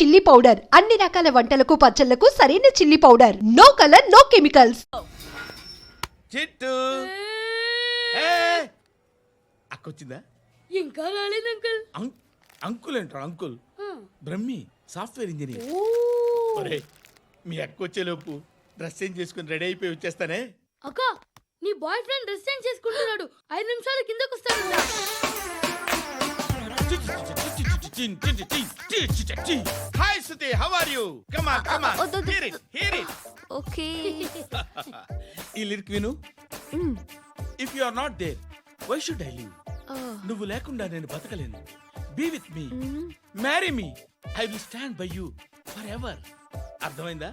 Chilli powder అన్ని రకాల వంటలకు పచ్చళ్లకు సరైన chilli powder. No colour no chemicals. Chittu అక్కొచ్చిందా? ఇంకా రాలేదు అంకుల్. అంకుల్ ఏంట్రా అంకుల్? Brahmi software engineer. ఒరే మీ అక్కొచ్చేలోపు డ్రెస్ చేంజ్ చేసుకుని రెడీ అయిపోయి వచ్చేస్తానే. అక్క నీ బాయ్ ఫ్రెండ్ డ్రెస్ చేంజ్ చేసుకుంటున్నాడు, 5 నిమిషాలు కిందకు వస్తాడు. Hi Suti, how are you? Come on come on, hear it. Okay. ఈ లిరిక్ విను. If you are not there why should I live? నువ్వు లేకుండా నేను బతకలేను. Be with me, marry me, I will stand by you forever. అర్థమైందా?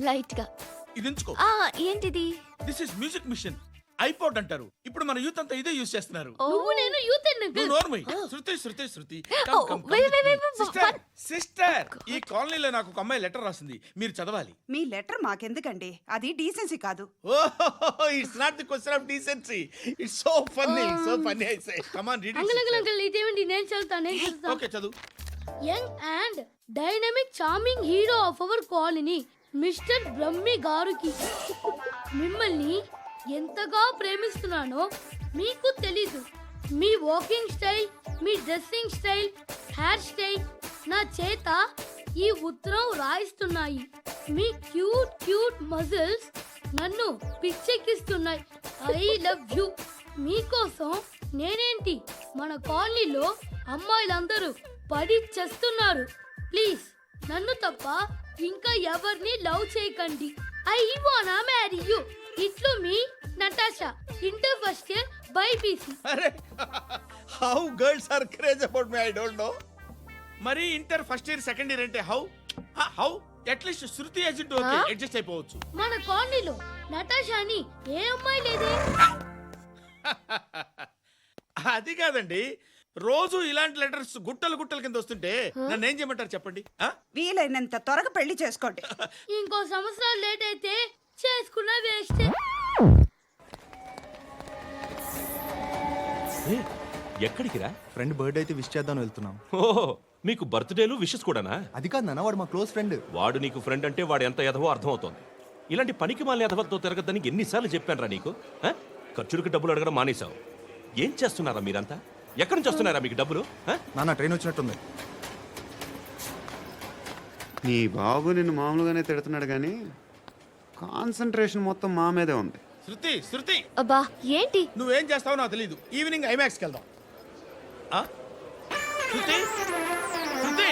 Light గా. ఇది ఉంచుకో. ఏంటిది? This is music machine. IPod అంటారు. ఇప్పుడు మన యూత్ అంతా ఇదే యూస్ చేస్తున్నారు. నువ్వు నేను యూత్ అంకుల్. నోర్మై. శృతి శృతి శృతి. సిస్టర్, ఈ కాలనీలో నాకు ఒక అమ్మాయి లెటర్ రాసింది, మీరు చదవాలి. మీ లెటర్ మాకెందుకండి, అది డీసెన్సీ కాదు. It's not the question of decency. It's so funny, so funny. I say come on read it. Uncle ఇదేంటి? నేను చదువుతాను. ఓకే చదువు. Young and dynamic charming hero of our colony mister Brahmi గారికి మిమ్మల్ని ఎంతగా ప్రేమిస్తున్నానో మీకు తెలీదు. మీ వాకింగ్ స్టైల్, మీ డ్రెస్సింగ్ స్టైల్, హెయిర్ స్టైల్ నా చేత ఈ ఉత్తరం రాయిస్తున్నాయి. మీ క్యూట్ క్యూట్ మజిల్స్ నన్ను పిచ్చెక్కిస్తున్నాయి. I love you. మీకోసం నేనేంటి, మన కాలనీలో అమ్మాయిలందరూ పడి చేస్తున్నారు. ప్లీజ్ నన్ను తప్ప ఇంకా ఎవరిని లవ్ చేయకండి. ఐ వానా మ్యారీ యూ. ఇట్లు మీ Natasha, inter first year BiPC. అరే how girls are craze about me, I don't know. మరి inter first year second year అంటే how how at least Shruti agent okay adjust అయిపోవచ్చు. మన కాలనీలో నటాషా అని ఏ అమ్మాయి లేదే. అది కాదండి, రోజు ఇలాంటి లెటర్స్ గుట్టలు గుట్టల కింద వస్తుంటే నన్ను ఏం చేయమంటారు చెప్పండి? వీలైనంత త్వరగా పెళ్లి చేసుకోండి. ఇంకో సంవత్సరాలు లేట్ అయితే చేసుకున్న వేస్ట్. ఎక్కడికి రా? ఫ్రెండ్ బర్త్డే అయితే విష్ చేద్దాం వెళ్తున్నాం. ఓహో, మీకు బర్త్డేలు విషెస్ కూడానా? అది కాదు నాన్న, వాడు మా క్లోజ్ ఫ్రెండ్. వాడు నీకు ఫ్రెండ్ అంటే వాడు ఎంత ఎదవో అర్థమవుతోంది. ఇలాంటి పనికి మాలిన ఎదవతో తిరగద్దని ఎన్నిసార్లు చెప్పాను రా నీకు? ఖర్చులకు డబ్బులు అడగడం మానేశావు. ఏం చేస్తున్నారా మీరంతా? ఎక్కడి నుంచి వస్తున్నారా మీకు డబ్బులు? నాన్న ట్రైన్ వచ్చినట్టుంది. నీ బాబు నిన్ను మామూలుగానే తిడుతున్నాడు కానీ కాన్సంట్రేషన్ మొత్తం మా మీదే ఉంది. శృతి శృతి, అబ్బా ఏంటి? నువ్వేం చేస్తావో నాకు తెలీదు. ఈవినింగ్ ఐమాక్స్కి వెళ్దాం. శృతి శృతి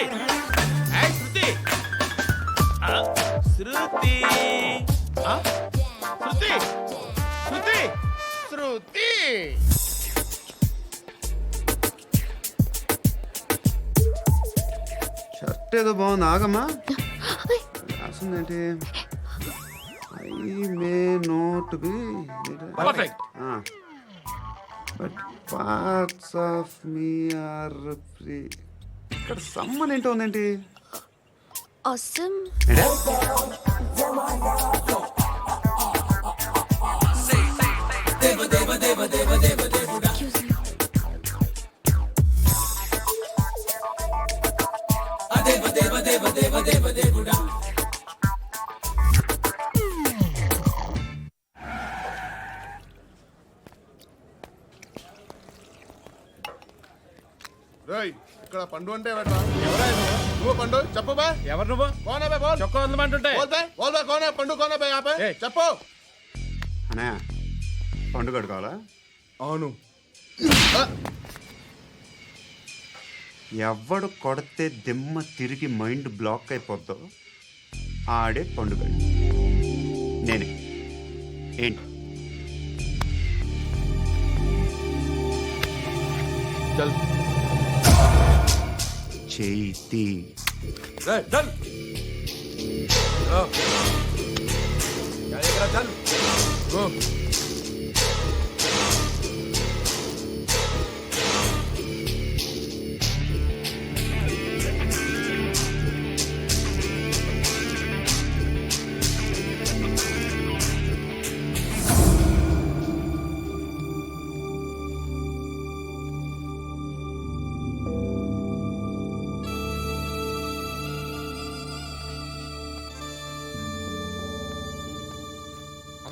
శృతి శృతి శృతి శృతి శృతి. షర్ట్ ఏదో బాగుంది, ఆగమ్మా. రాసిందేంటి? I may not be perfect. But parts of me are free. ఇక్కడ సమ్మన్ ఏంటో ఉందేంటి? awesome. ఇక్కడ పండు అంటే నువ్వు పండు చెప్పు బా. ఎవరు నువ్వు? కోనా బే బోల్. చొక్కా వదలమంటుంటే బోల్ బే కోనా పండు కోనా బే ఆపే చెప్పు. అనే పండు కడుకోవాలా? అవును. ఎవడు కొడితే దిమ్మ తిరిగి మైండ్ బ్లాక్ అయిపోద్దో ఆడే పండుగ. నేనే. ఏంటి? చేతి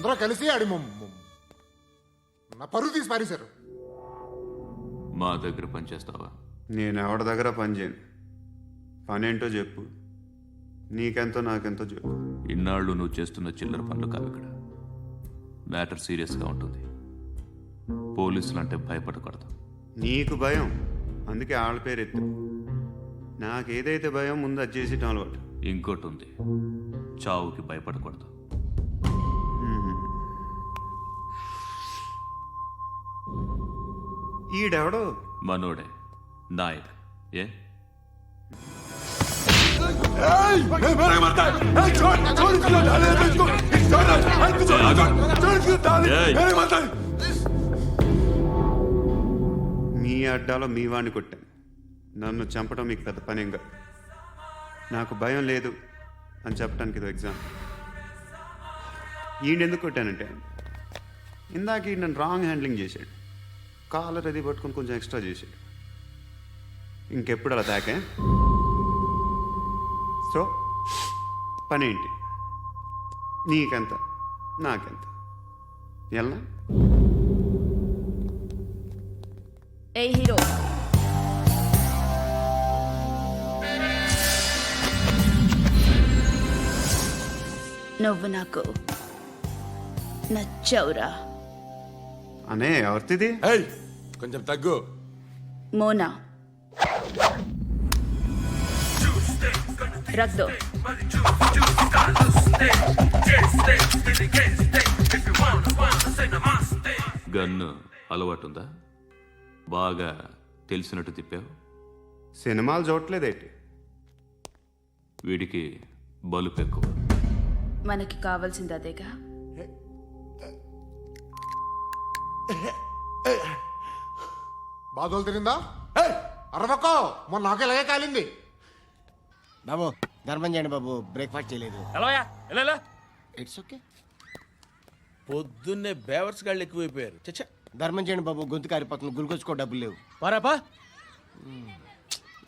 అందరూ కలిసి ఆడి నా పరువు తీసి పారేశారు. మా దగ్గర పనిచేస్తావా? నేను ఎవరి దగ్గర పని చేయను. పనేంటో చెప్పు, నీకెంతో నాకెంతో చెప్పు. ఇన్నాళ్ళు నువ్వు చేస్తున్న చిల్లర పనులు కావు ఇక్కడ. మ్యాటర్ సీరియస్గా ఉంటుంది. పోలీసులు అంటే భయపడకూడదు. నీకు భయం, అందుకే ఆళ్ళ పేరు ఎత్తు. నాకేదైతే భయం ముందు అది చేసేటం అలవాటు. ఇంకోటి ఉంది, చావుకి భయపడకూడదు. ఈడెవడో మనోడే నాయక్. ఏ మీ అడ్డాలో మీ వాడిని కొట్టాను. నన్ను చంపడం మీకు పెద్ద పనేం కాదు. నాకు భయం లేదు అని చెప్పడానికి ఇది ఎగ్జామ్. ఈయనెందుకు కొట్టానంటే ఇందాక ఈ నన్ను రాంగ్ హ్యాండ్లింగ్ చేశాడు. కాలర్ అది పట్టుకొని కొంచెం ఎక్స్ట్రా చేశాడు. ఇంకెప్పుడు అలా తాకే. సో పనేంటి, నీకెంత నాకెంత ఎలా? ఏ హీరో, నువ్వు నాకు నచ్చవురా. అనే ఎవరిది? కొంచెం తగ్గు. మోనా రక్ దో. గన్ను అలవాటుందా? బాగా తెలిసినట్టు తిప్పావు. సినిమాలు చూడట్లేదేంటి? వీడికి బలుపు ఎక్కువ. మనకి కావాల్సింది అదేగా. బాధలు తిరిందా? అరవకో, మొన్న నాకు ఇలాగే కాలింది. బాబు ధర్మం చేయండి బాబు, బ్రేక్ఫాస్ట్ చేయలేదు. It's okay. పొద్దున్నే బేవర్స్ గాళ్ళు ఎక్కువైపోయారు. చచ్చా, ధర్మం చేయండి బాబు, గొంతు కారిపోతుంది, గురికొచ్చుకో డబ్బులు లేవు. పారాపా.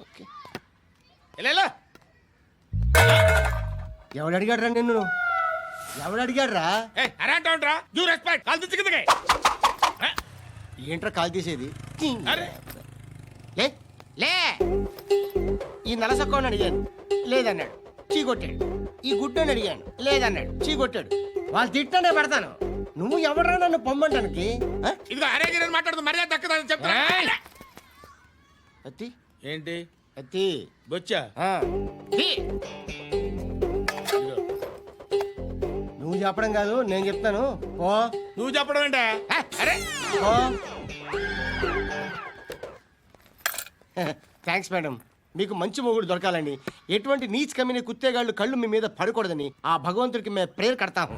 ఓకే. ఎవడు అడిగాడు రా నిన్ను? ఎవడు అడిగాడు రా? ఏంట్రా కాల్ తీసేది? లే లే. ఈ నలసక్కని అడిగాను, లేదన్నాడు, చీ కొట్టాడు. ఈ గుడ్డని అడిగాను, లేదన్నాడు, చీ కొట్టాడు. వాళ్ళు తిట్టానే పడతాను. నువ్వు ఎవడరా నన్ను పొమ్మంటానికి? అత్తి ఏంటి అత్తి బొచ్చా? నువ్వు చెప్పడం కాదు, నేను చెప్తాను. ఓ నువ్వు చెప్పడం ఏంటే? అరే ఓ థ్యాంక్స్ మేడం. మీకు మంచి మొగుడు దొరకాలని, ఎటువంటి నీచ్ కమ్మిన కుత్తేగాళ్ళు కళ్ళు మీ మీద పడకూడదని ఆ భగవంతుడికి మేము ప్రేయర్ కడతాము.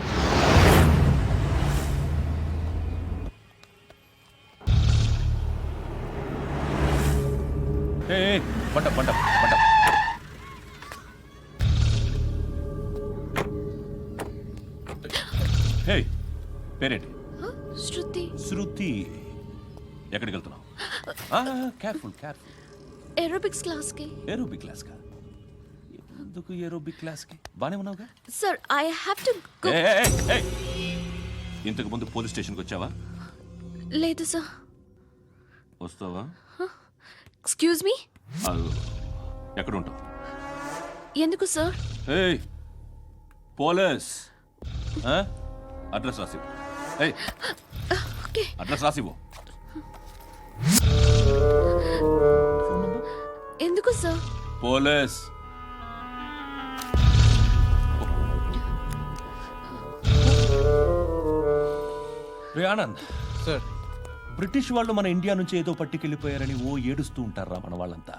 పంట పంట పంట. హే, పేరేంటి? శృతి. శృతి. ఎక్కడికి వెళ్తున్నావు? Careful careful. ఏరోబిక్స్ క్లాస్ కి. ఏరోబిక్ క్లాస్ కా? ఎందుకు ఏరోబిక్ క్లాస్ కి? బానే ఉన్నావుగా? Sir I have to go. ఇంతకు ముందు పోలీస్ స్టేషన్కి వచ్చావా? లేదు సార్. వస్తావా? Excuse me. ఎక్కడ ఉంటావు? ఎందుకు సార్? ఏయ్ పోలీస్, అడ్రస్ రాసివ్వు. ఏయ్ ఓకే. అడ్రస్ రాసివ్వు. ఎందుకు సార్? పోలీస్. రే ఆనంద్ సార్, బ్రిటిష్ వాళ్ళు మన ఇండియా నుంచి ఏదో పట్టుకెళ్ళిపోయారని ఓ ఏడుస్తూ ఉంటారా మన వాళ్ళంతా.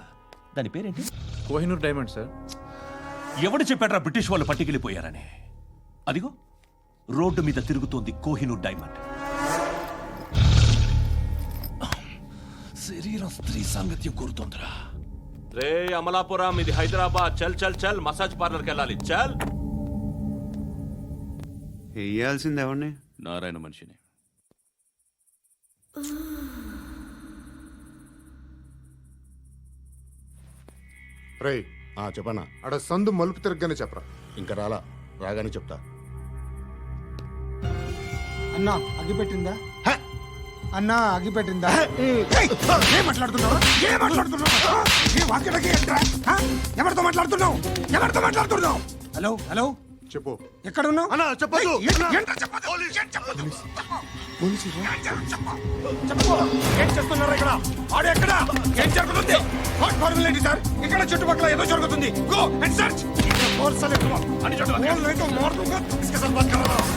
దాని పేరేంటి? Kohinoor diamond sir. ఎవడు చెప్పాడ్రా బ్రిటిష్ వాళ్ళు పట్టుకెళ్ళిపోయారని? అదిగో రోడ్డు మీద తిరుగుతోంది కోహినూర్ డైమండ్. శరీరం స్త్రీ సాంగత్యం కోరుతోందిరా. రే అమలాపురం, ఇది హైదరాబాద్. చల్ చల్ చల్, మసాజ్ పార్లర్కి వెళ్ళాలి. చల్. వేయాల్సింది ఎవరిని? నారాయణ మనిషిని. రై చెప్పనా? అడ సందు మలుపు తిరగగానే చెప్పరా. ఇంకా రాగానే చెప్తా. అన్నా అగ్గి పెట్టిందా అన్నా అగ్గి పెట్టిందా ఏం మాట్లాడుతున్నావు ఏం మాట్లాడుతున్నావు ఏ వాక్యలకి ఏంట్రా? హ? ఎవరితో మాట్లాడుతున్నావు ఎవరితో మాట్లాడుతున్నావు హలో హలో చెప్పు. ఎక్కడ ఉన్నావు అన్నా, చెప్పొద్దు. ఏంట్రా చెప్పొద్దు? ఏం చెప్పొద్దు? చెప్పు. ఏం చేస్తున్నారు ఇక్కడ ఆడు ఎక్కడ ఏం జరుగుతుంది వాట్ ఫార్మల్ ఏంటి సార్ ఇక్కడ చుట్టుపక్కల ఏదో జరుగుతుంది గో అండ్ సర్చ్ ఫోర్స్ అలే అని చెప్పండి నేను మార్ दूंगा इसके साथ बात कर रहा हूं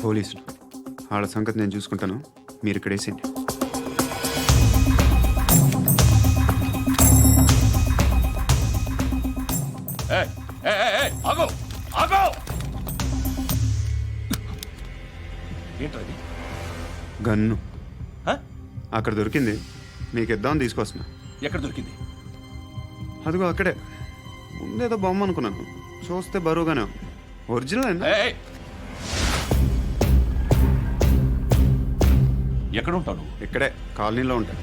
పోలీసులు వాళ్ళ సంగతి నేను చూసుకుంటాను, మీరు ఇక్కడ వేసేయండి. ఆగో ఆగో ఏంటది? గన్ను అక్కడ దొరికింది, మీకు ఇద్దామని తీసుకొస్తున్నా. ఎక్కడ దొరికింది? అదిగో అక్కడే. ముందేదో బొమ్మ అనుకున్నాను, చూస్తే బరువుగానే ఉంది. ఒరిజినల్ అండి. ఎక్కడ ఉంటాను? ఇక్కడే కాలనీలో ఉంటాను.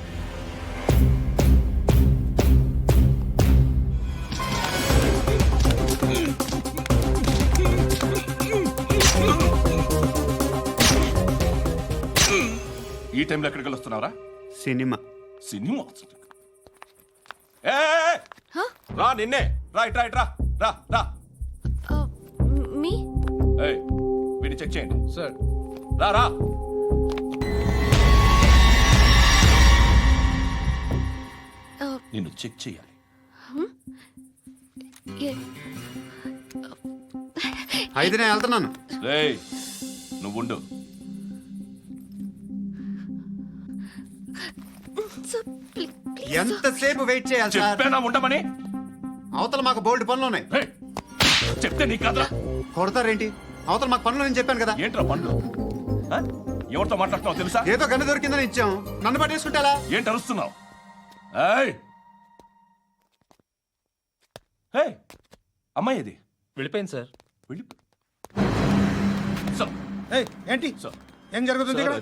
ఈ టైంలో ఎక్కడికి వస్తున్నారా? సినిమా. సినిమా? ఏయ్! రా నిన్నే రా ఇట్రా ఇట్రా రా రా. మీ ఏయ్, వీడిని చెక్ చేయండి సార్. రా రా. నిన్ను చెక్ చేయాలి. అయితే నేను వెళ్తున్నాను. రేయ్, నువ్వు ఉండు. ఎంతసేపు వెయిట్ చేయాలి సార్? చెప్పేనా ఉండమని? అవతల మాకు బోల్డ్ పనులు ఉన్నాయి. రేయ్, చెప్తే నీకు కదరా. కొడతారేంటి? అవతల మాకు పనులు నేను చెప్పాను కదా. ఏంట్రా పండ్లు? ఆ? ఎవరితో మాట్లాడుతున్నావు తెలుసా? ఏదో గన్ను దొరికిందని ఇచ్చాం, నన్ను పట్టేసుకుంటా. ఏంటి అరుస్తున్నావు? ఏయ్! ఏయ్, అమ్మాయి ఇది వెళ్ళిపోయింది సార్. వెళ్ళి సార్. ఏయ్, ఏంటి సార్. ఏం జరుగుతుంది ఇక్కడ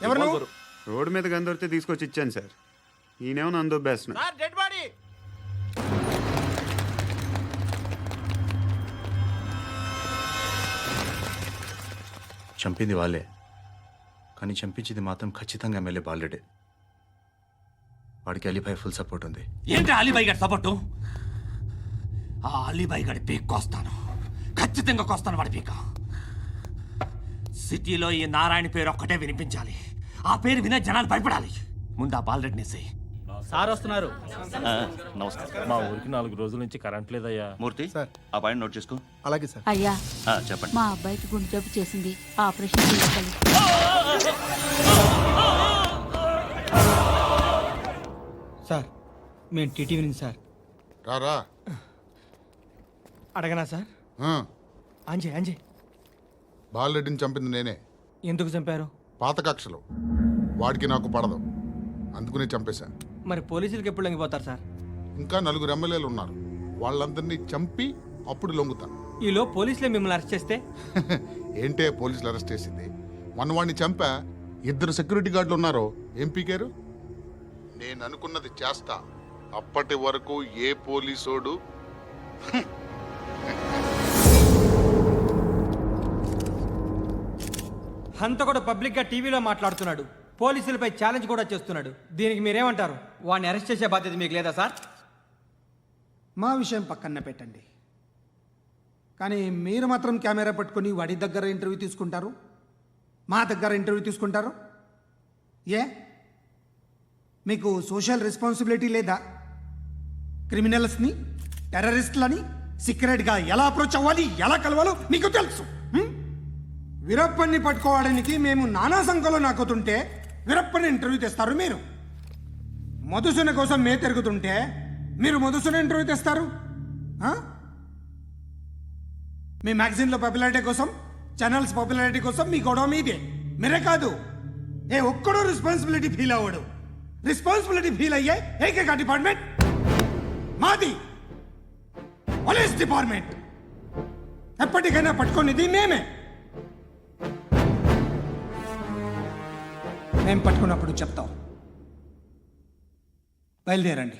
ఎవరు నువ్వు? రోడ్డు మీద గన్ను దొరికితే తీసుకొచ్చి ఇచ్చాను సార్. ఈయనేమో నన్ను దొబ్బేస్తున్నా. Dead body. చంపింది వాళ్ళే, కానీ చంపించింది మాత్రం ఖచ్చితంగా ఎమ్మెల్యే బాలుడే. వాడికి అలీభాయ్ ఫుల్ సపోర్ట్ ఉంది. ఏంటి అలీబాయి గారి సపోర్టు? ఆ అలీబాయి గారి పీక్ కోస్తాను, ఖచ్చితంగా కోస్తాను వాడి పీక. సిటీలో ఈ నారాయణ పేరు ఒక్కటే వినిపించాలి. ఆ పేరు వినే జనాలు భయపడాలి. ముందు ఆ బాలరెడ్డిని సార్ వస్తున్నారు. నమస్కారం. మా ఊరికి 4 రోజుల నుంచి కరెంట్ లేదయ్యా. మూర్తి సార్. ఆ పాయింట్ నోట్ చేసుకో. అలాగే సార్. అయ్యా, చెప్పండి. మా అబ్బాయికి గుండె జబ్బు చేసింది, ఆపరేషన్ చేయాలి. సార్ మేము టీటీవీ నుంచి సార్. రారా. అడగనా సార్? అంజే అంజే బాలరెడ్డిని చంపింది నేనే. ఎందుకు చంపారు? పాత కక్షలు, వాడికి నాకు పడదు, అందుకునే చంపేశా. మరి పోలీసులకు ఎప్పుడు లొంగిపోతారు సార్? ఇంకా 4 ఎమ్మెల్యేలు ఉన్నారు, వాళ్ళందరినీ చంపి అప్పుడు లొంగుతా. ఈలో పోలీసులే మిమ్మల్ని అరెస్ట్ చేస్తే? ఏంటే పోలీసులు అరెస్ట్ చేసింది? మొన్న వాడిని చంపా, 2 సెక్యూరిటీ గార్డులు ఉన్నారు, ఏం పీకారు? నేను అనుకున్నది చేస్తా, అప్పటి వరకు ఏ పోలీసోడు హంతకుడు పబ్లిక్ గా టీవీలో మాట్లాడుతున్నాడు, పోలీసులపై ఛాలెంజ్ కూడా చేస్తున్నాడు. దీనికి మీరేమంటారు? వాడిని అరెస్ట్ చేసే బాధ్యత మీకు లేదా సార్? మా విషయం పక్కన పెట్టండి, కానీ మీరు మాత్రం కెమెరా పట్టుకొని వాడి దగ్గర ఇంటర్వ్యూ తీసుకుంటారు, మా దగ్గర ఇంటర్వ్యూ తీసుకుంటారు. ఏ మీకు సోషల్ రెస్పాన్సిబిలిటీ లేదా? క్రిమినల్స్ని, టెర్రరిస్టులని సీక్రెట్గా ఎలా అప్రోచ్ అవ్వాలి, ఎలా కలవాలో మీకు తెలుసు. వీరప్పన్ని పట్టుకోవడానికి మేము నానా సంఖ్యలో నాకుతుంటే వీరప్పని ఇంటర్వ్యూ తెస్తారు మీరు. మధుసూన కోసం మే తిరుగుతుంటే మీరు మధుసూన ఇంటర్వ్యూ తెస్తారు. మీ మ్యాగజైన్లో పాపులారిటీ కోసం, ఛానల్స్ పాపులారిటీ కోసం మీ గొడవ మీదే. మీరే కాదు, ఏ ఒక్కడో రెస్పాన్సిబిలిటీ ఫీల్ అవ్వడు. రెస్పాన్సిబిలిటీ ఫీల్ అయ్యే ఏకైక డిపార్ట్మెంట్ మాది, పోలీస్ డిపార్ట్మెంట్. ఎప్పటికైనా పట్టుకునేది మేమే. మేము పట్టుకున్నప్పుడు చెప్తాం. బయలుదేరండి.